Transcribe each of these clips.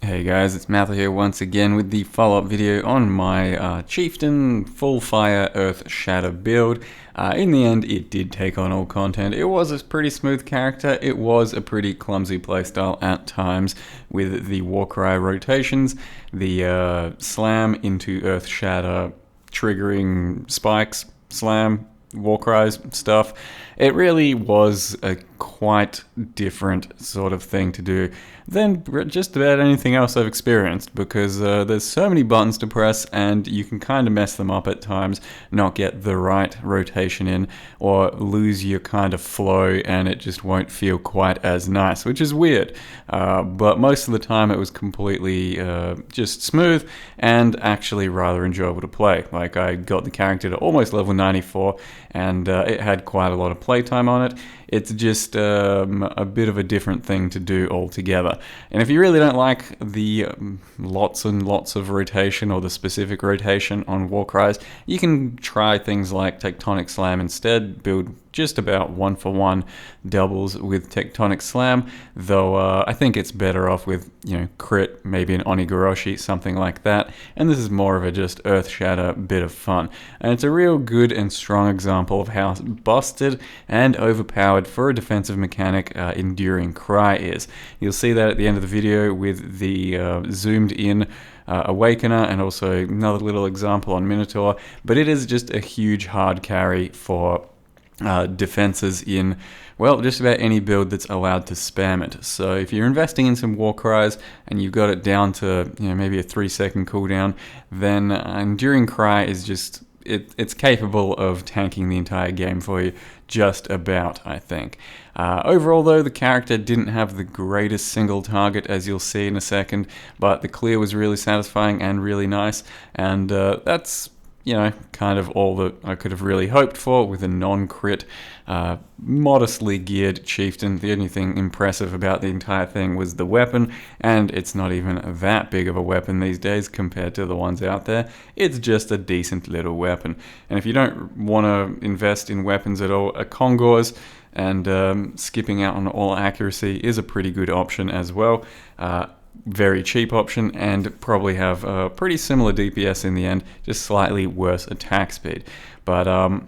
Hey guys, it's Matthew here once again with the follow-up video on my Chieftain full fire Earthshatter build. In the end, it did take on all content. It was a pretty smooth character. It was a pretty clumsy playstyle at times with the Warcry rotations, the slam into Earthshatter triggering spikes, slam, Warcry's stuff. It really was a quite different sort of thing to do than just about anything else I've experienced, because there's so many buttons to press and you can kind of mess them up at times, not get the right rotation in, or lose your kind of flow and it just won't feel quite as nice, which is weird. But most of the time it was completely just smooth and actually rather enjoyable to play. Like, I got the character to almost level 94 and it had quite a lot of playtime on it. It's just a bit of a different thing to do altogether. And if you really don't like the lots and lots of rotation or the specific rotation on Warcries, you can try things like Tectonic Slam instead. Build just about 1-for-1 doubles with Tectonic Slam, though I think it's better off with, crit, maybe an Onigoroshi, something like that. And this is more of a just Earthshatter bit of fun. And it's a real good and strong example of how busted and overpowered for a defensive mechanic Enduring Cry is. You'll see that at the end of the video with the zoomed in Awakener, and also another little example on Minotaur, but it is just a huge hard carry for defenses in, well, just about any build that's allowed to spam it. So if you're investing in some Warcries and you've got it down to maybe a 3-second cooldown, then Enduring Cry is just, it's capable of tanking the entire game for you, just about, I think. Overall though, the character didn't have the greatest single target, as you'll see in a second, but the clear was really satisfying and really nice, and that's kind of all that I could have really hoped for with a non-crit, modestly geared Chieftain. The only thing impressive about the entire thing was the weapon, and it's not even that big of a weapon these days compared to the ones out there. It's just a decent little weapon. And if you don't want to invest in weapons at all, a Kongors and skipping out on all accuracy is a pretty good option as well. Very cheap option, and probably have a pretty similar DPS in the end, just slightly worse attack speed. But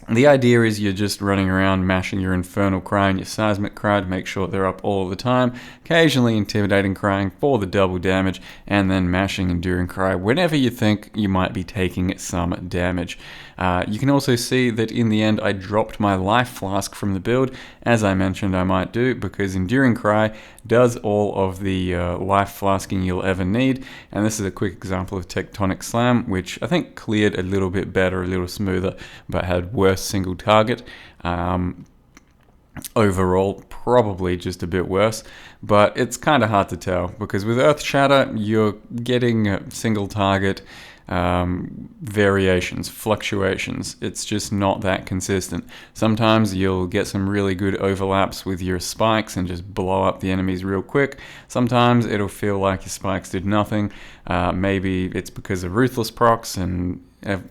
the idea is you're just running around mashing your Infernal Cry and your Seismic Cry to make sure they're up all the time, occasionally Intimidating Crying for the double damage, and then mashing Enduring Cry whenever you think you might be taking some damage. You can also see that in the end I dropped my life flask from the build, as I mentioned I might do, because Enduring Cry does all of the life flasking you'll ever need, and this is a quick example of Tectonic Slam, which I think cleared a little bit better, a little smoother, but had worse single target. Overall, probably just a bit worse, but it's kind of hard to tell, because with Earthshatter you're getting single target variations, fluctuations. It's just not that consistent. Sometimes you'll get some really good overlaps with your spikes and just blow up the enemies real quick. Sometimes it'll feel like your spikes did nothing. Maybe it's because of Ruthless procs and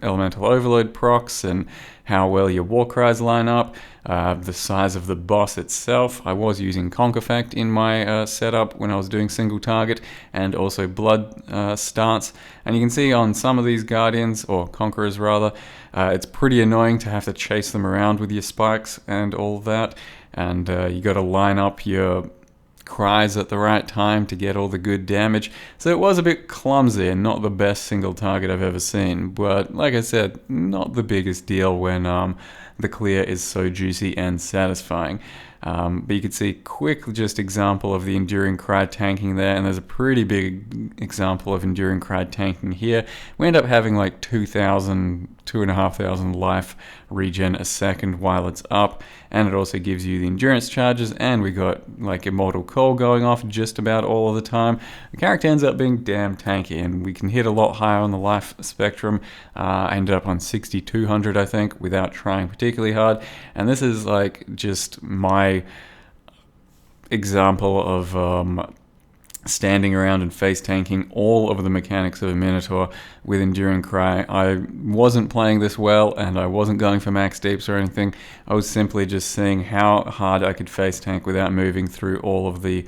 Elemental Overload procs and how well your Warcries line up, the size of the boss itself. I was using Conk Effect in my setup when I was doing single target, and also Blood starts. And you can see on some of these Guardians, or Conquerors rather, it's pretty annoying to have to chase them around with your spikes and all that, and you got to line up your Cries at the right time to get all the good damage. So it was a bit clumsy and not the best single target I've ever seen, but like I said, not the biggest deal when the clear is so juicy and satisfying. But you can see quick just example of the Enduring Cry tanking there, and there's a pretty big example of Enduring Cry tanking here. We end up having like 2,500 life regen a second while it's up, and it also gives you the endurance charges, and we got like Immortal Call going off just about all of the time. The character ends up being damn tanky, and we can hit a lot higher on the life spectrum. I ended up on 6,200 I think without trying particularly hard, and this is like just my example of standing around and face tanking all of the mechanics of a Minotaur with Enduring Cry. I wasn't playing this well, and I wasn't going for max deeps or anything. I was simply just seeing how hard I could face tank without moving through all of the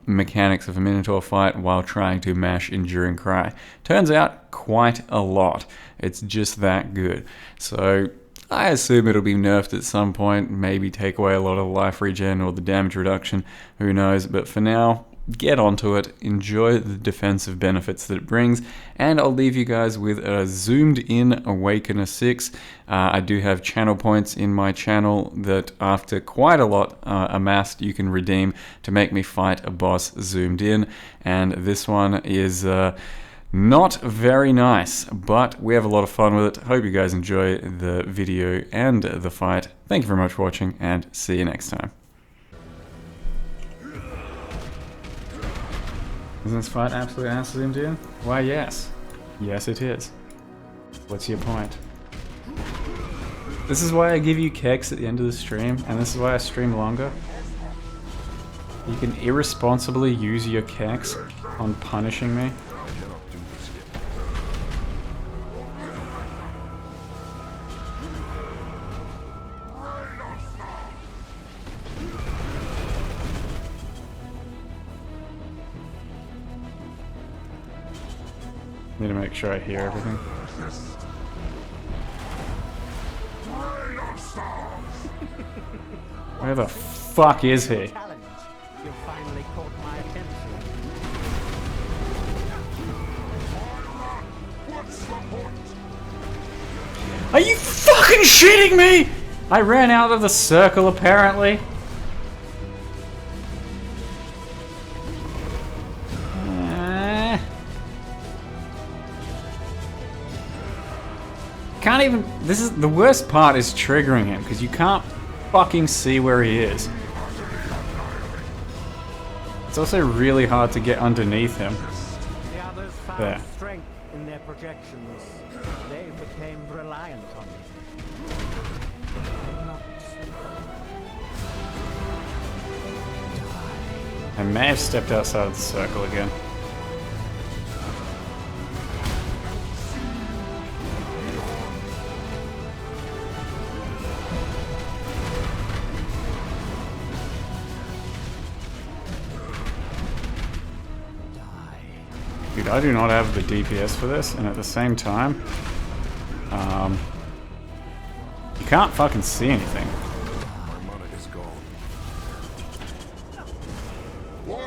mechanics of a Minotaur fight while trying to mash Enduring Cry. Turns out quite a lot. It's just that good. So I assume it'll be nerfed at some point, maybe take away a lot of the life regen or the damage reduction, who knows, but for now, get onto it, enjoy the defensive benefits that it brings, and I'll leave you guys with a zoomed in Awakener 6. I do have channel points in my channel that after quite a lot amassed you can redeem to make me fight a boss zoomed in, and this one is not very nice, but we have a lot of fun with it. Hope you guys enjoy the video and the fight. Thank you very much for watching, and see you next time. Isn't this fight absolute ass zoomed in? Why, yes. Yes, it is. What's your point? This is why I give you keks at the end of the stream, and this is why I stream longer. You can irresponsibly use your keks on punishing me. Need to make sure I hear everything. Where the fuck is he? Are you fucking shitting me? I ran out of the circle apparently. Can't even, this is, the worst part is triggering him, because you can't fucking see where he is. It's also really hard to get underneath him. The others found There. strength in their projections. They became reliant on me. I may have stepped outside of the circle again. Dude, I do not have the DPS for this, and at the same time, you can't fucking see anything.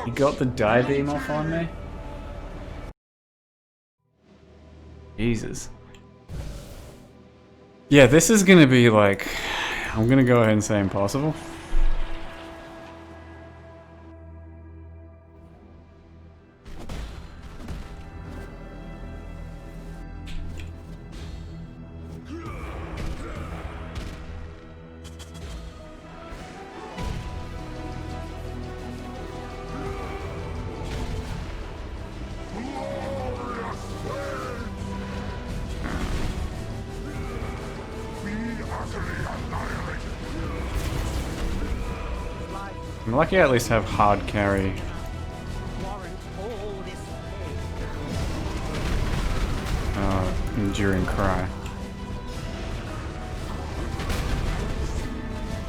You got the die beam off on me? Jesus. Yeah, this is gonna be like, I'm gonna go ahead and say impossible. I'm lucky I at least have hard carry. Enduring Cry.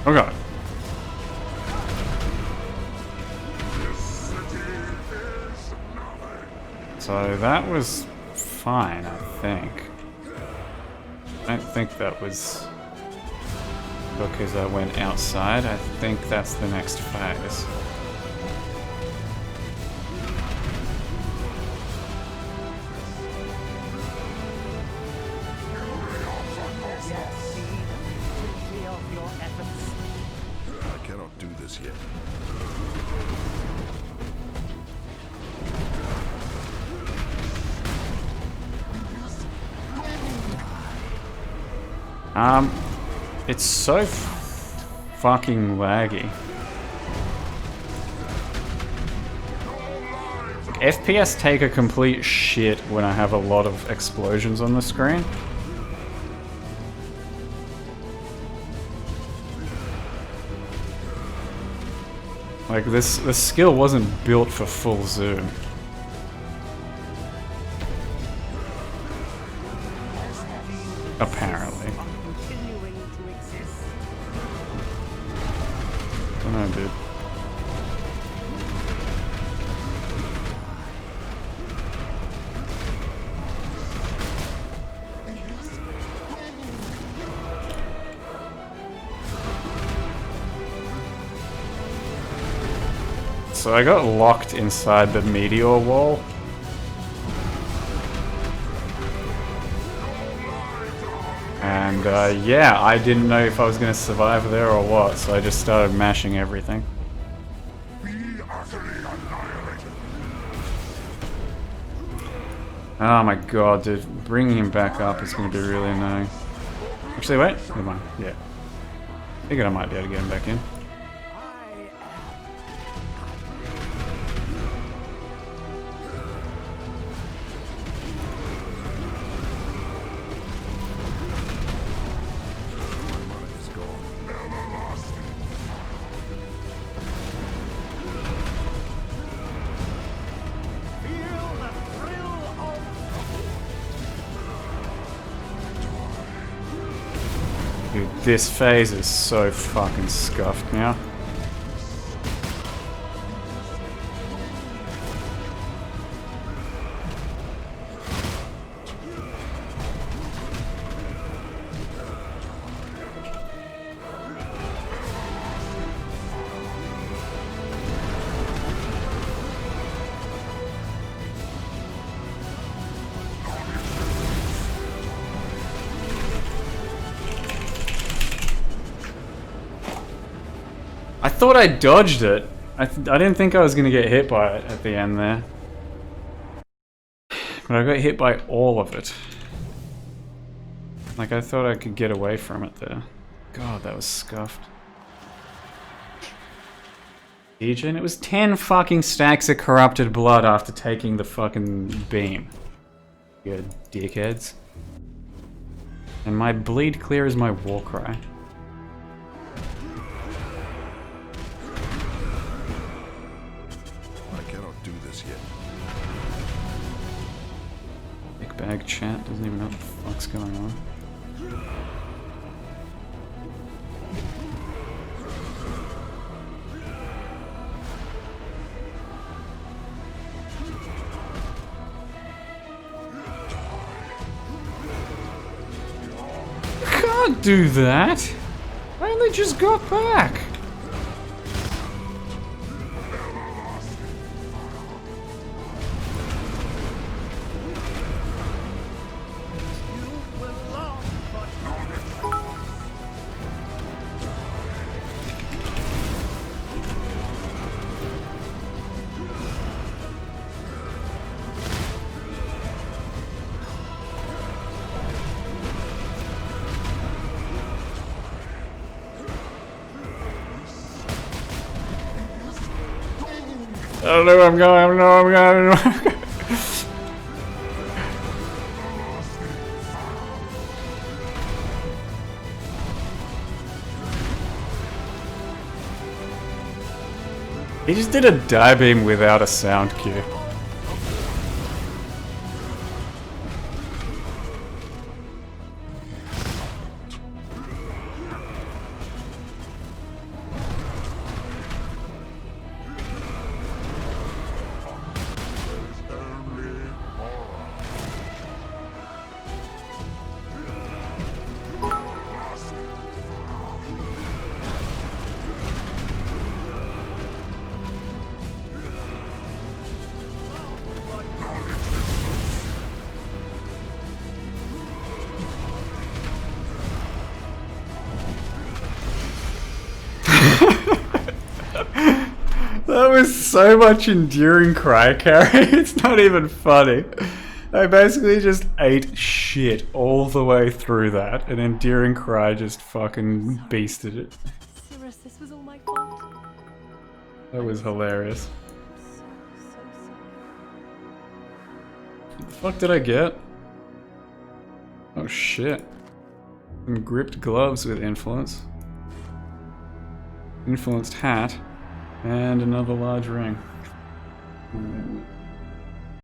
Oh god. So that was fine, I think. I don't think that was because I went outside. I think that's the next phase. I cannot do this yet. It's so fucking laggy. Like, FPS take a complete shit when I have a lot of explosions on the screen. Like this skill wasn't built for full zoom. Apparently. Continuing to exist. Don't know, dude. So I got locked inside the meteor wall. And yeah, I didn't know if I was going to survive there or what, so I just started mashing everything. Oh my god, dude. Bringing him back up is going to be really annoying. Actually, wait. Never mind. Yeah. Figured I might be able to get him back in. Dude, this phase is so fucking scuffed now. I thought I dodged it. I didn't think I was going to get hit by it at the end there. But I got hit by all of it. Like, I thought I could get away from it there. God, that was scuffed. Legion? It was 10 fucking stacks of corrupted blood after taking the fucking beam. You dickheads. And my bleed clear is my war cry. Big bag chat doesn't even know what the fuck's going on. Can't do that! I only just got back! I don't know where I'm going, I don't know where I'm going. He just did a die beam without a sound cue. That was so much enduring cry carry, it's not even funny. I basically just ate shit all the way through that, and enduring cry just fucking beasted it. Cyrus, this was all my fault. That was hilarious. So sorry. What the fuck did I get? Oh shit. Some gripped gloves with influence. Influenced hat. And another large ring. Ooh.